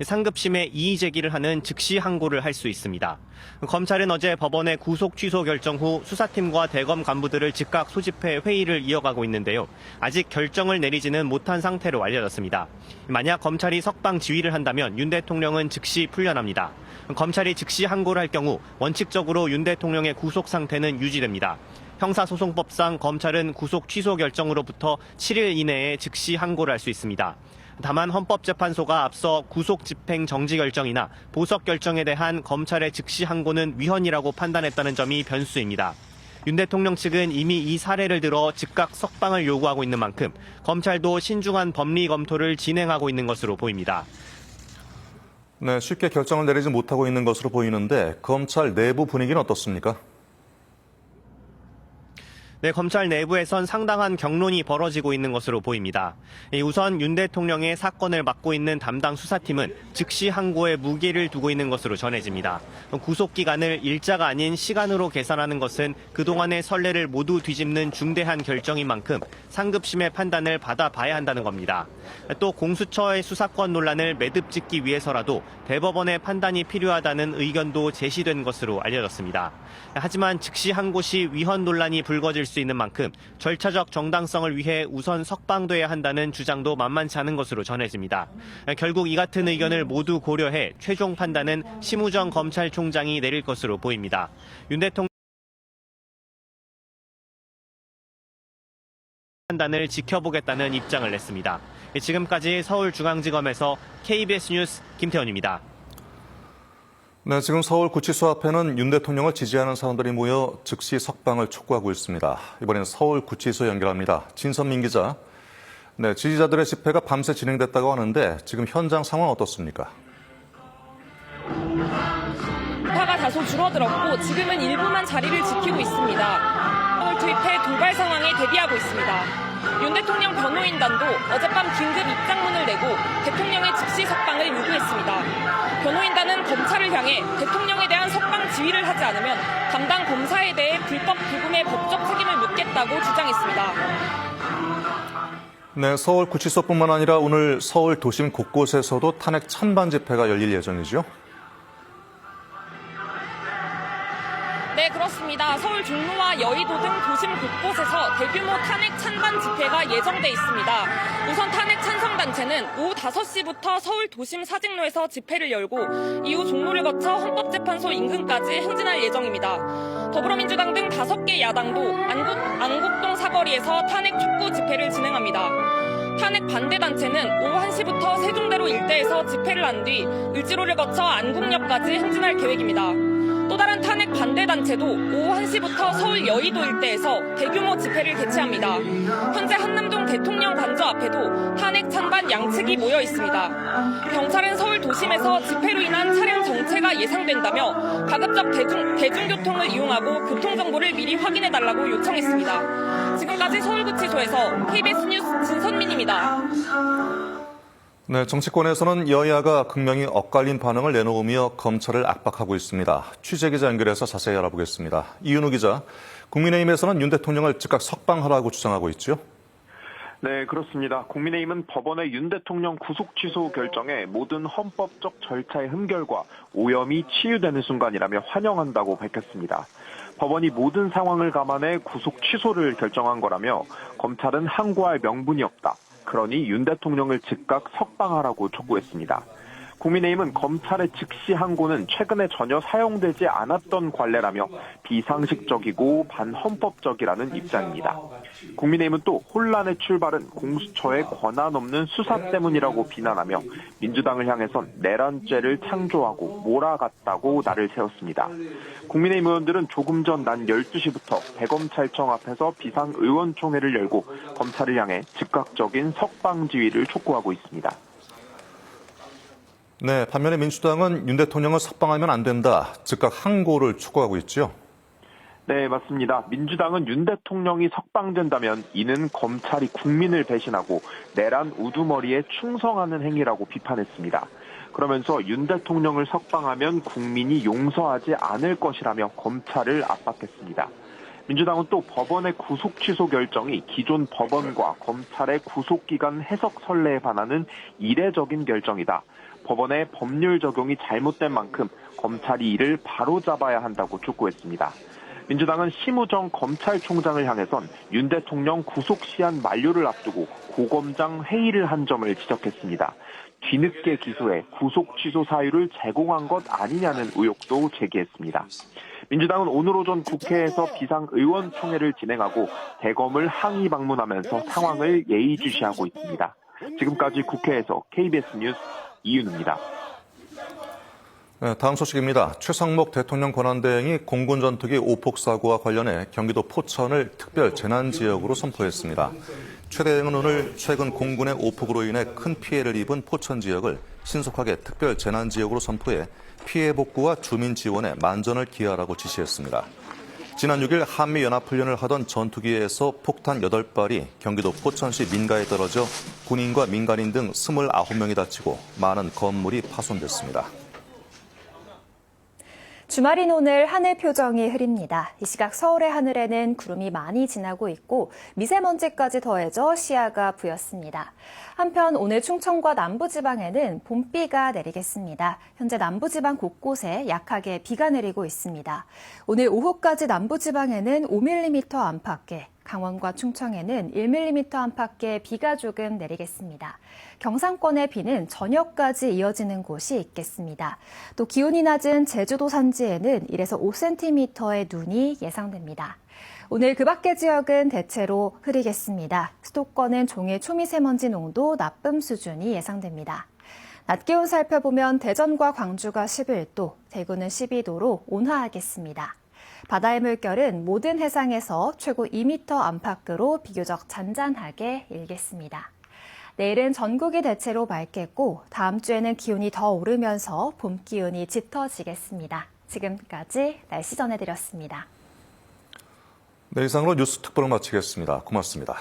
상급심에 이의 제기를 하는 즉시 항고를 할 수 있습니다. 검찰은 어제 법원의 구속 취소 결정 후 수사팀과 대검 간부들을 즉각 소집해 회의를 이어가고 있는데요. 아직 결정을 내리지는 못한 상태로 알려졌습니다. 만약 검찰이 석방 지휘를 한다면 윤 대통령은 즉시 풀려납니다. 검찰이 즉시 항고를 할 경우 원칙적으로 윤 대통령의 구속 상태는 유지됩니다. 형사소송법상 검찰은 구속 취소 결정으로부터 7일 이내에 즉시 항고를 할 수 있습니다. 다만 헌법재판소가 앞서 구속 집행 정지 결정이나 보석 결정에 대한 검찰의 즉시 항고는 위헌이라고 판단했다는 점이 변수입니다. 윤 대통령 측은 이미 이 사례를 들어 즉각 석방을 요구하고 있는 만큼 검찰도 신중한 법리 검토를 진행하고 있는 것으로 보입니다. 네, 쉽게 결정을 내리지 못하고 있는 것으로 보이는데 검찰 내부 분위기는 어떻습니까? 네, 검찰 내부에선 상당한 격론이 벌어지고 있는 것으로 보입니다. 우선 윤 대통령의 사건을 맡고 있는 담당 수사팀은 즉시 항고에 무게를 두고 있는 것으로 전해집니다. 구속 기간을 일자가 아닌 시간으로 계산하는 것은 그동안의 선례를 모두 뒤집는 중대한 결정인 만큼 상급심의 판단을 받아봐야 한다는 겁니다. 또 공수처의 수사권 논란을 매듭 짓기 위해서라도 대법원의 판단이 필요하다는 의견도 제시된 것으로 알려졌습니다. 하지만 즉시 항고 시 위헌 논란이 불거질 수 있는 만큼 절차적 정당성을 위해 우선 석방돼야 한다는 주장도 만만치 않은 것으로 전해집니다. 결국 이 같은 의견을 모두 고려해 최종 판단은 심우정 검찰총장이 내릴 것으로 보입니다. 윤 대통령 판단을 지켜보겠다는 입장을 냈습니다. 지금까지 서울중앙지검에서 KBS 뉴스 김태원입니다. 네, 지금 서울구치소 앞에는 윤 대통령을 지지하는 사람들이 모여 즉시 석방을 촉구하고 있습니다. 이번엔 서울구치소 연결합니다. 진선민 기자. 네, 지지자들의 집회가 밤새 진행됐다고 하는데 지금 현장 상황은 어떻습니까? 인파가 다소 줄어들었고 지금은 일부만 자리를 지키고 있습니다. 서울 투입해 돌발 상황에 대비하고 있습니다. 윤 대통령 변호인단도 어젯밤 긴급 입장문을 내고 대통령의 즉시 석방을 요구했습니다. 변호인단은 검찰을 향해 대통령에 대한 석방 지휘를 하지 않으면 담당 검사에 대해 불법 부금의 법적 책임을 묻겠다고 주장했습니다. 네, 서울구치소뿐만 아니라 오늘 서울 도심 곳곳에서도 탄핵 찬반 집회가 열릴 예정이죠? 네, 그렇습니다. 서울 종로와 여의도 등 도심 곳곳에서 대규모 탄핵 찬반 집회가 예정돼 있습니다. 우선 탄핵 찬성단체는 오후 5시부터 서울 도심 사직로에서 집회를 열고 이후 종로를 거쳐 헌법재판소 인근까지 행진할 예정입니다. 더불어민주당 등 5개 야당도 안국동 사거리에서 탄핵 촉구 집회를 진행합니다. 탄핵 반대단체는 오후 1시부터 세종대로 일대에서 집회를 한 뒤 을지로를 거쳐 안국역까지 행진할 계획입니다. 또 다른 탄핵 반대단체도 오후 1시부터 서울 여의도 일대에서 대규모 집회를 개최합니다. 현재 한남동 대통령 관저 앞에도 탄핵 찬반 양측이 모여 있습니다. 경찰은 서울 도심에서 집회로 인한 차량 정체가 예상된다며 가급적 대중교통을 이용하고 교통정보를 미리 확인해달라고 요청했습니다. 지금까지 서울구치소에서 KBS 뉴스 진선민입니다. 네, 정치권에서는 여야가 극명히 엇갈린 반응을 내놓으며 검찰을 압박하고 있습니다. 취재기자 연결해서 자세히 알아보겠습니다. 이윤우 기자, 국민의힘에서는 윤 대통령을 즉각 석방하라고 주장하고 있죠? 네, 그렇습니다. 국민의힘은 법원의 윤 대통령 구속 취소 결정에 모든 헌법적 절차의 흠결과 오염이 치유되는 순간이라며 환영한다고 밝혔습니다. 법원이 모든 상황을 감안해 구속 취소를 결정한 거라며 검찰은 항고할 명분이 없다. 그러니 윤 대통령을 즉각 석방하라고 촉구했습니다. 국민의힘은 검찰의 즉시 항고는 최근에 전혀 사용되지 않았던 관례라며 비상식적이고 반헌법적이라는 입장입니다. 국민의힘은 또 혼란의 출발은 공수처의 권한 없는 수사 때문이라고 비난하며 민주당을 향해선 내란죄를 창조하고 몰아갔다고 날을 세웠습니다. 국민의힘 의원들은 조금 전 낮 12시부터 대검찰청 앞에서 비상의원총회를 열고 검찰을 향해 즉각적인 석방 지휘를 촉구하고 있습니다. 네, 반면에 민주당은 윤 대통령을 석방하면 안 된다, 즉각 항고를 촉구하고 있죠? 네, 맞습니다. 민주당은 윤 대통령이 석방된다면 이는 검찰이 국민을 배신하고 내란 우두머리에 충성하는 행위라고 비판했습니다. 그러면서 윤 대통령을 석방하면 국민이 용서하지 않을 것이라며 검찰을 압박했습니다. 민주당은 또 법원의 구속 취소 결정이 기존 법원과 검찰의 구속기간 해석 선례에 반하는 이례적인 결정이다. 법원의 법률 적용이 잘못된 만큼 검찰이 이를 바로잡아야 한다고 촉구했습니다. 민주당은 심우정 검찰총장을 향해선 윤 대통령 구속시한 만료를 앞두고 고검장 회의를 한 점을 지적했습니다. 뒤늦게 기소해 구속 취소 사유를 제공한 것 아니냐는 의혹도 제기했습니다. 민주당은 오늘 오전 국회에서 비상의원총회를 진행하고 대검을 항의 방문하면서 상황을 예의주시하고 있습니다. 지금까지 국회에서 KBS 뉴스 이윤우입니다. 네, 다음 소식입니다. 최상목 대통령 권한대행이 공군 전투기 오폭 사고와 관련해 경기도 포천을 특별 재난지역으로 선포했습니다. 최 대행은 오늘 최근 공군의 오폭으로 인해 큰 피해를 입은 포천 지역을 신속하게 특별 재난지역으로 선포해 피해 복구와 주민 지원에 만전을 기하라고 지시했습니다. 지난 6일 한미연합훈련을 하던 전투기에서 폭탄 8발이 경기도 포천시 민가에 떨어져 군인과 민간인 등 29명이 다치고 많은 건물이 파손됐습니다. 주말인 오늘 하늘 표정이 흐립니다. 이 시각 서울의 하늘에는 구름이 많이 지나고 있고 미세먼지까지 더해져 시야가 부였습니다. 한편 오늘 충청과 남부지방에는 봄비가 내리겠습니다. 현재 남부지방 곳곳에 약하게 비가 내리고 있습니다. 오늘 오후까지 남부지방에는 5mm 안팎의, 강원과 충청에는 1mm 안팎의 비가 조금 내리겠습니다. 경상권의 비는 저녁까지 이어지는 곳이 있겠습니다. 또 기온이 낮은 제주도 산지에는 1에서 5cm의 눈이 예상됩니다. 오늘 그 밖의 지역은 대체로 흐리겠습니다. 수도권은 종일 초미세먼지 농도 나쁨 수준이 예상됩니다. 낮 기온 살펴보면 대전과 광주가 11도, 대구는 12도로 온화하겠습니다. 바다의 물결은 모든 해상에서 최고 2m 안팎으로 비교적 잔잔하게 일겠습니다. 내일은 전국이 대체로 맑겠고 다음 주에는 기온이 더 오르면서 봄 기운이 짙어지겠습니다. 지금까지 날씨 전해드렸습니다. 네, 이상으로 뉴스 특보를 마치겠습니다. 고맙습니다.